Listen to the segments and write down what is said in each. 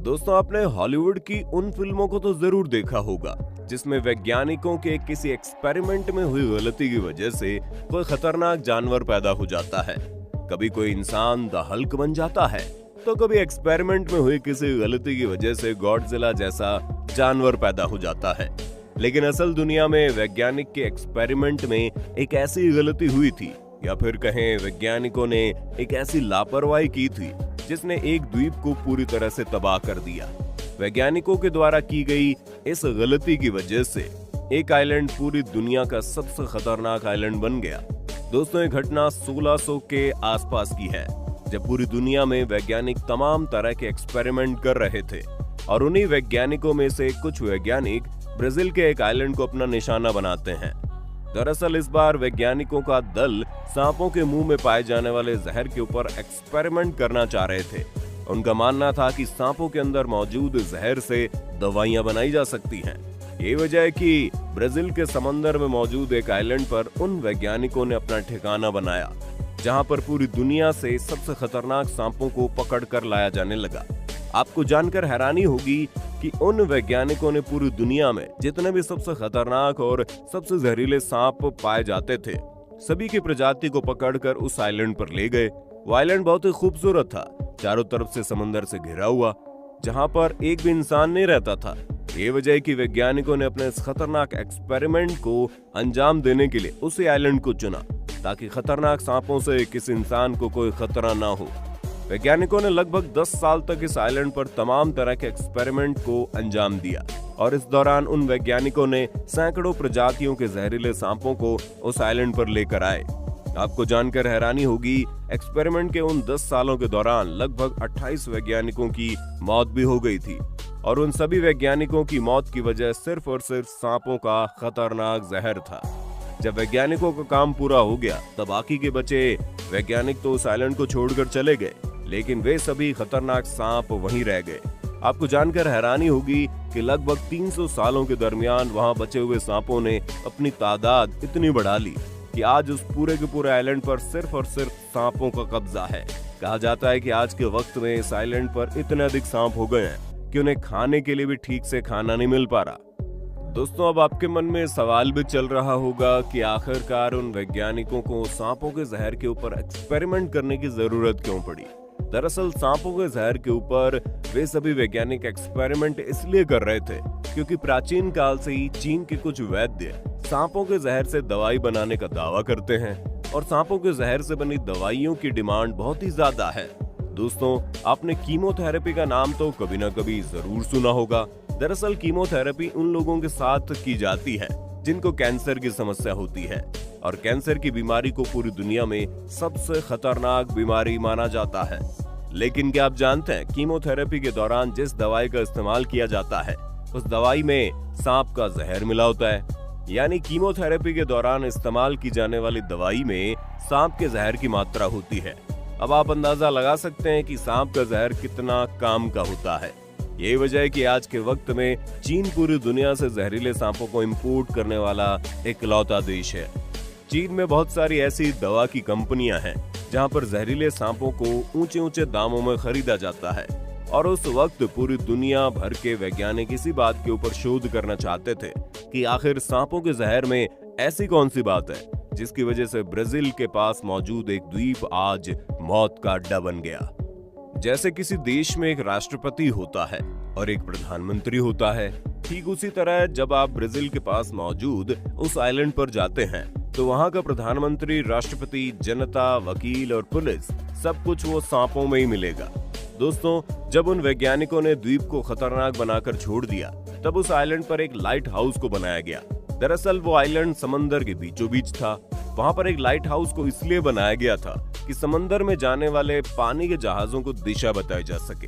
दोस्तों, आपने हॉलीवुड की उन फिल्मों को तो जरूर देखा होगा जिसमें वैज्ञानिकों के किसी एक्सपेरिमेंट में हुई गलती की वजह से कोई खतरनाक जानवर पैदा हो जाता है। कभी कोई इंसान द हल्क बन जाता है, तो कभी एक्सपेरिमेंट में हुई किसी गलती की वजह से गॉडजिला जैसा जानवर पैदा हो जाता है। लेकिन असल दुनिया में वैज्ञानिक के एक्सपेरिमेंट में एक ऐसी गलती हुई थी, या फिर कहें वैज्ञानिकों ने एक ऐसी लापरवाही की थी जिसने एक द्वीप को पूरी तरह से तबाह कर दिया। वैज्ञानिकों के द्वारा की गई इस गलती की वजह से एक आइलैंड पूरी दुनिया का सबसे खतरनाक आइलैंड बन गया। दोस्तों, ये घटना 1600 के आसपास की है, जब पूरी दुनिया में वैज्ञानिक तमाम तरह के एक्सपेरिमेंट कर रहे थे और उन्हीं वैज्ञानिकों में से कुछ वैज्ञानिक ब्राजील के एक आइलैंड को अपना निशाना बनाते हैं। दरअसल इस बार वैज्ञानिकों का दल सांपों के मुंह में पाए जाने वाले जहर के ऊपर एक्सपेरिमेंट करना चाह रहे थे। उनका मानना था कि सांपों के अंदर मौजूद जहर से दवाइयां बनाई जा सकती हैं। यही वजह है कि ब्राजील के समंदर में मौजूद एक आइलैंड पर उन वैज्ञानिकों ने अपना ठिकाना बनाया, जहां पर पूरी दुनिया से सबसे खतरनाक सांपों को पकड़ कर लाया जाने लगा। आपको जानकर हैरानी होगी कि उन वैज्ञानिकों ने पूरी दुनिया में जितने भी सबसे खतरनाक और सबसे जहरीले सांप पाए जाते थे, सभी की प्रजाति को पकड़कर उस आइलैंड पर ले गए। वो आइलैंड बहुत ही खूबसूरत था, चारों तरफ से समंदर से घिरा हुआ, जहां पर एक भी इंसान नहीं रहता था। ये वजह है कि वैज्ञानिकों ने अपने इस खतरनाक एक्सपेरिमेंट को अंजाम देने के लिए उसी आइलैंड को चुना, ताकि खतरनाक सांपों से किसी इंसान को कोई खतरा ना हो। वैज्ञानिकों ने लगभग 10 साल तक इस आइलैंड पर तमाम तरह के एक्सपेरिमेंट को अंजाम दिया और इस दौरान उन वैज्ञानिकों ने सैकड़ों प्रजातियों के जहरीले सांपों को उस आइलैंड पर लेकर आए। आपको जानकर हैरानी होगी, एक्सपेरिमेंट के उन 10 सालों के दौरान लगभग 28 वैज्ञानिकों की मौत भी हो गई थी, और उन सभी वैज्ञानिकों की मौत की वजह सिर्फ और सिर्फ सांपों का खतरनाक जहर था। जब वैज्ञानिकों का काम पूरा हो गया, तब बाकी के बचे वैज्ञानिक तो उस आइलैंड को छोड़कर चले गए, लेकिन वे सभी खतरनाक सांप वहीं रह गए। आपको जानकर हैरानी होगी कि लगभग 300 सालों के दरमियान वहां बचे हुए सांपों ने अपनी तादाद इतनी बढ़ा ली कि आज उस पूरे के पूरे आइलैंड पर सिर्फ और सिर्फ सांपों का कब्जा है। कहा जाता है कि आज के वक्त में इस आइलैंड पर इतने अधिक सांप हो गए हैं कि उन्हें खाने के लिए भी ठीक से खाना नहीं मिल पा रहा। दोस्तों, अब आपके मन में सवाल भी चल रहा होगा कि आखिरकार उन वैज्ञानिकों को सांपों के जहर के ऊपर एक्सपेरिमेंट करने की जरूरत क्यों पड़ी। दरअसल सांपों के जहर के ऊपर वे सभी वैज्ञानिक एक्सपेरिमेंट इसलिए कर रहे थे क्योंकि प्राचीन काल से ही चीन के कुछ वैद्य सांपों के जहर से दवाई बनाने का दावा करते हैं, और सांपों के जहर से बनी दवाइयों की डिमांड बहुत ही ज्यादा है। दोस्तों, आपने कीमोथेरेपी का नाम तो कभी ना कभी जरूर सुना होगा। दरअसल कीमोथेरेपी उन लोगों के साथ की जाती है जिनको कैंसर की समस्या होती है, और कैंसर की बीमारी को पूरी दुनिया में सबसे खतरनाक बीमारी माना जाता है। लेकिन क्या आप जानते हैं, कीमोथेरेपी के दौरान जिस दवाई का इस्तेमाल किया जाता है, उस दवाई में सांप का जहर मिला होता है। यानी कीमोथेरेपी के दौरान इस्तेमाल की जाने वाली दवाई में सांप के जहर की मात्रा होती है। अब आप अंदाजा लगा सकते हैं कि सांप का जहर कितना काम का होता है। यही वजह है कि आज के वक्त में चीन पूरी दुनिया से जहरीले सांपों को इंपोर्ट करने वाला इकलौता देश है। चीन में बहुत सारी ऐसी दवा की कंपनियां हैं जहां पर जहरीले सांपों को ऊंचे ऊंचे दामों में खरीदा जाता है, और उस वक्त पूरी दुनिया भर के वैज्ञानिक इसी बात के ऊपर शोध करना चाहते थे कि आखिर सांपों के जहर में ऐसी कौन सी बात है जिसकी वजह से ब्राजील के पास मौजूद एक द्वीप आज मौत का अड्डा बन गया। जैसे किसी देश में एक राष्ट्रपति होता है और एक प्रधानमंत्री होता है, ठीक उसी तरह जब आप ब्राजील के पास मौजूद उस आइलैंड पर जाते हैं, तो वहां का प्रधानमंत्री, राष्ट्रपति, जनता, वकील और पुलिस सब कुछ वो सांपों में ही मिलेगा। दोस्तों, जब उन वैज्ञानिकों ने द्वीप को खतरनाक बनाकर छोड़ दिया, तब उस आइलैंड पर एक लाइट हाउस को बनाया गया। दरअसल वो आइलैंड समंदर के बीचों बीच था। वहां पर एक लाइट हाउस को इसलिए बनाया गया था कि समंदर में जाने वाले पानी के जहाजों को दिशा बताई जा सके।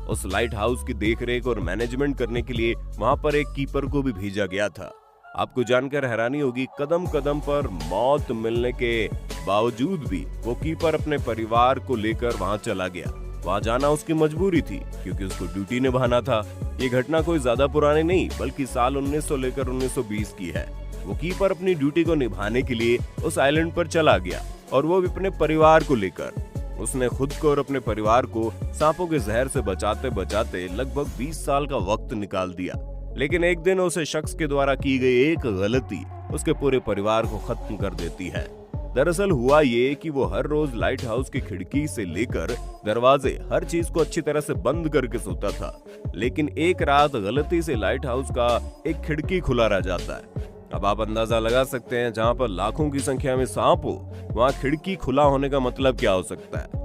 उस लाइट हाउस की देखरेख और मैनेजमेंट करने के लिए वहां पर एक कीपर को भी भेजा गया था। आपको जानकर हैरानी होगी, कदम कदम पर मौत मिलने के बावजूद भी वो कीपर अपने परिवार को लेकर वहां चला गया। वहां जाना उसकी मजबूरी थी क्योंकि उसको ड्यूटी निभाना था। ये घटना कोई ज्यादा पुरानी नहीं, बल्कि साल 1900 लेकर 1920 की है। वो कीपर अपनी ड्यूटी को निभाने के लिए उस आइलैंड पर चला गया, और वो भी अपने परिवार को लेकर। उसने खुद को और अपने परिवार को सांपों के जहर से बचाते बचाते लगभग 20 साल का वक्त निकाल दिया। लेकिन एक दिन उस शख्स के द्वारा की गई एक गलती उसके पूरे परिवार को खत्म कर देती है। दरअसल हुआ ये कि वो हर रोज लाइट हाउस की खिड़की से लेकर दरवाजे हर चीज को अच्छी तरह से बंद करके सोता था। लेकिन एक रात गलती से लाइट हाउस का एक खिड़की खुला रह जाता है। अब आप अंदाजा लगा सकते हैं, जहां पर लाखों की संख्या में सांप हो, वहां खिड़की खुला होने का मतलब क्या हो सकता है।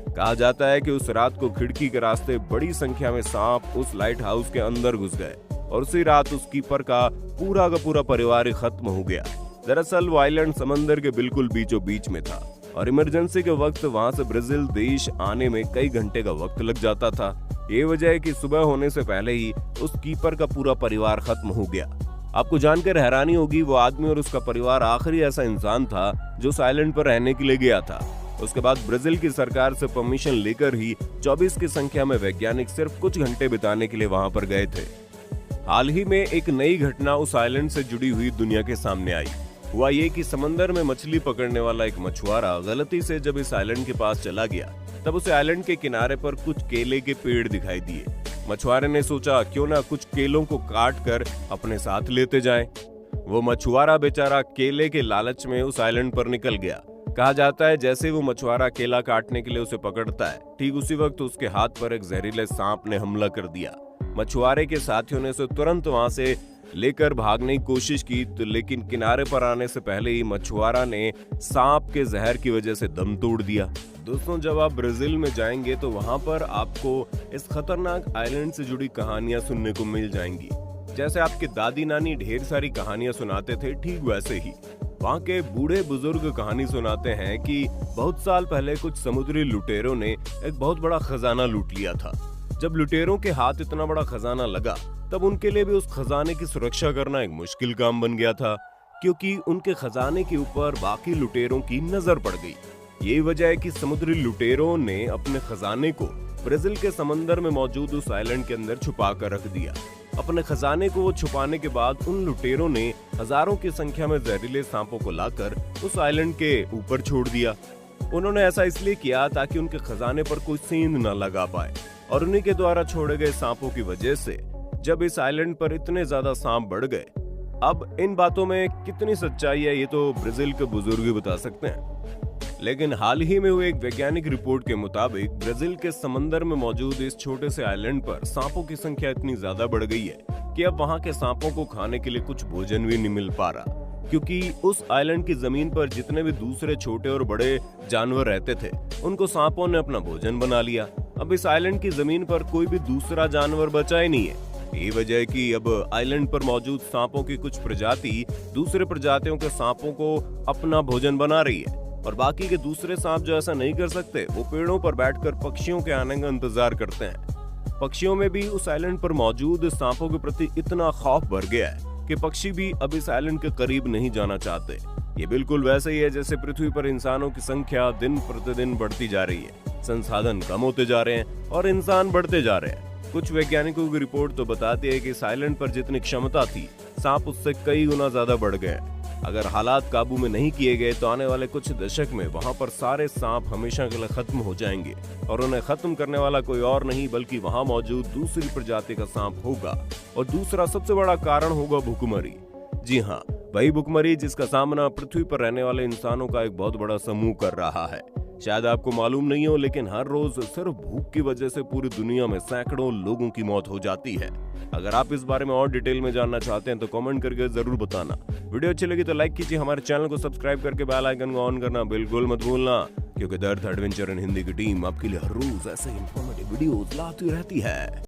कहा जाता है कि उस रात को खिड़की के रास्ते बड़ी संख्या में सांप उस लाइट हाउस के अंदर घुस गए और उसी रात उस कीपर का पूरा परिवार ही खत्म हो गया। दरअसल वो आइलैंड समंदर के बिल्कुल बीचों बीच में था और इमरजेंसी के वक्त वहां से ब्राजील देश आने में कई घंटे का वक्त लग जाता था। ये वजह है कि सुबह होने से पहले ही उस कीपर का पूरा परिवार खत्म हो गया। आपको जानकर हैरानी होगी, वो आदमी और उसका परिवार आखिरी ऐसा इंसान था जो उस आइलैंड पर रहने के लिए गया था। उसके बाद ब्राजील की सरकार से परमिशन लेकर ही 24 की संख्या में वैज्ञानिक सिर्फ कुछ घंटे बिताने के लिए वहां पर गए थे। हाल ही में एक नई घटना उस आइलैंड से जुड़ी हुई दुनिया के सामने आई। हुआ ये कि समंदर में मछली पकड़ने वाला एक मछुआरा गलती से जब इस आइलैंड के पास चला गया, तब उसे आइलैंड के किनारे पर कुछ केले के पेड़ दिखाई दिए। मछुआरे ने सोचा क्यों ना कुछ केलों को काट कर अपने साथ लेते जाएं। वो मछुआरा बेचारा केले के लालच में उस आइलैंड पर निकल गया। कहा जाता है जैसे वो मछुआरा केला काटने के लिए उसे पकड़ता है, ठीक उसी वक्त उसके हाथ पर एक जहरीले सांप ने हमला कर दिया। मछुआरे के साथियों ने उसे तुरंत वहां से लेकर भागने की कोशिश की, लेकिन किनारे पर आने से पहले ही मछुआरा ने सांप के जहर की वजह से दम तोड़ दिया। दोस्तों, जब आप ब्राजील में जाएंगे तो वहां पर आपको इस खतरनाक आइलैंड से जुड़ी कहानियां सुनने को मिल जाएंगी। जैसे आपके दादी नानी ढेर सारी कहानियां सुनाते थे, ठीक वैसे ही वहां के बूढ़े बुजुर्ग कहानी सुनाते हैं कि बहुत साल पहले कुछ समुद्री लुटेरों ने एक बहुत बड़ा खजाना लूट लिया था। जब लुटेरों के हाथ इतना बड़ा खजाना लगा, तब उनके लिए भी उस खजाने की सुरक्षा करना एक मुश्किल काम बन गया था, क्योंकि उनके खजाने के ऊपर बाकी लुटेरों की नजर पड़ गई। यही वजह है कि समुद्री लुटेरों ने अपने खजाने को ब्राजील के समंदर में मौजूद उस आइलैंड के अंदर छुपा कर रख दिया। अपने खजाने को वो छुपाने के बाद उन लुटेरों ने हजारों की संख्या में जहरीले सांपों को लाकर उस आइलैंड के ऊपर छोड़ दिया। उन्होंने ऐसा इसलिए किया ताकि उनके खजाने पर कोई सेंध न लगा पाए, और उन्हीं के द्वारा छोड़े गए सांपों की वजह से जब इस आइलैंड पर इतने ज्यादा सांप बढ़ गए। अब इन बातों में कितनी सच्चाई है ये तो ब्राजील के बुजुर्ग ही बता सकते हैं। लेकिन हाल ही में हुई एक वैज्ञानिक रिपोर्ट के मुताबिक ब्राजील के समंदर में मौजूद इस छोटे से आइलैंड पर सांपों की संख्या इतनी ज्यादा बढ़ गई है कि अब वहां के सांपों को खाने के लिए कुछ भोजन भी नहीं मिल पा रहा, क्योंकि उस आइलैंड की जमीन पर जितने भी दूसरे छोटे और बड़े जानवर रहते थे, उनको सांपों ने अपना भोजन बना लिया। अब इस आइलैंड की जमीन पर कोई भी दूसरा जानवर बचा ही नहीं है। ये वजह है कि अब आइलैंड पर मौजूद सांपों की कुछ प्रजाति दूसरे प्रजातियों के सांपों को अपना भोजन बना रही है, और बाकी के दूसरे सांप जो ऐसा नहीं कर सकते, वो पेड़ों पर बैठकर पक्षियों के आने का इंतजार करते हैं। पक्षियों में भी उस आइलैंड पर मौजूद सांपों के प्रति इतना खौफ भर गया है कि पक्षी भी अब इस आइलैंड के करीब नहीं जाना चाहते। ये बिल्कुल वैसे ही है जैसे पृथ्वी पर इंसानों की संख्या दिन प्रतिदिन बढ़ती जा रही है, संसाधन कम होते जा रहे हैं और इंसान बढ़ते जा रहे हैं। कुछ वैज्ञानिकों की रिपोर्ट तो बताती है कि इस आइलैंड पर जितनी क्षमता थी, सांप उससे कई गुना ज्यादा बढ़ गए। अगर हालात काबू में नहीं किए गए तो आने वाले कुछ दशक में वहां पर सारे सांप हमेशा के लिए खत्म हो जाएंगे, और उन्हें खत्म करने वाला कोई और नहीं बल्कि वहां मौजूद दूसरी प्रजाति का सांप होगा। और दूसरा सबसे बड़ा कारण होगा भुखमरी। जी हाँ, वही भुखमरी जिसका सामना पृथ्वी पर रहने वाले इंसानों का एक बहुत बड़ा समूह कर रहा है। शायद आपको मालूम नहीं हो, लेकिन हर रोज सिर्फ भूख की वजह से पूरी दुनिया में सैकड़ों लोगों की मौत हो जाती है। अगर आप इस बारे में और डिटेल में जानना चाहते हैं तो कमेंट करके जरूर बताना। वीडियो अच्छी लगी तो लाइक कीजिए, हमारे चैनल को सब्सक्राइब करके बेल आइकन को ऑन करना बिल्कुल मत भूलना, क्योंकि दर्द एडवेंचर इन हिंदी की टीम आपके लिए हर रोज ऐसे इंफॉर्मेटिव वीडियोस लाती रहती है।